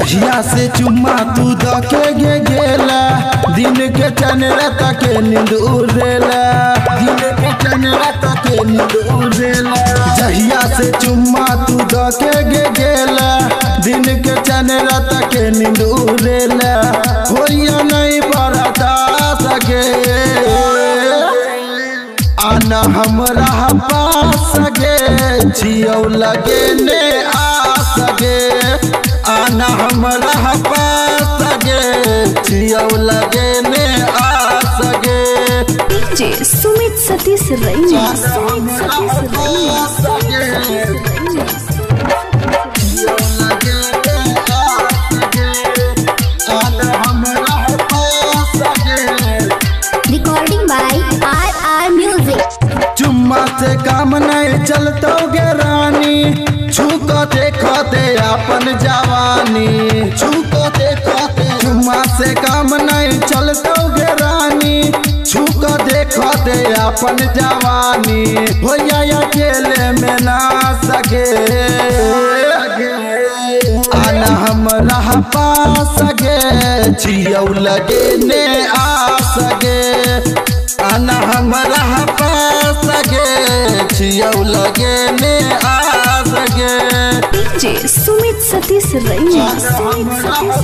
जहिया से चुम्मा तू दके गेला दिन के चैन रात के नींद उड़ेला दिन के चैन रात के नींद उड़ेला जहिया से चुम्मा तू दके गेला दिन के चैन रात के नींद उड़ेला होइया नहीं बरता सके आना हमरा पास गे छियौ लगे ने आ सके आना हमरा पास गे छियौ लगे ने आ सके डीजे सुमित सतीश रैना रिकॉर्डिंग बाय RR म्यूजिक। चुम्मा से काम नहीं चलतो गे रानी छूको देखते अपन जवानी छूको देखते चुम्मा से काम नहीं चलतो गे रानी छूको देखते अपन जवानी भैया अकेले में ना सके आना हमरा पास गे छियौ लगे ने आ सके आना हमरा पास गे छियौ लगे ने आ सके डीजे सुमित सतीश रैना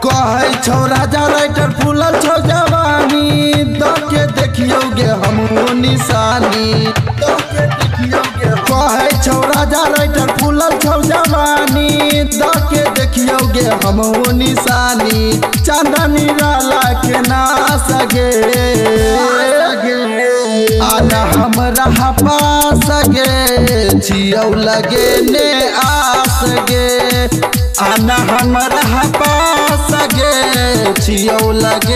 कहे छौ राजा राइटर फूलल छौ जवानी दके देखियो गे हम निशानी कहे छौ राजा राइटर फूलल छौ जवानी दके देखियो गे हम निशानी चांदनी राला के ना सगे आना हमरा पास गे छियौ लगे ने आस गे आना हमरा पास गे छियौ लगे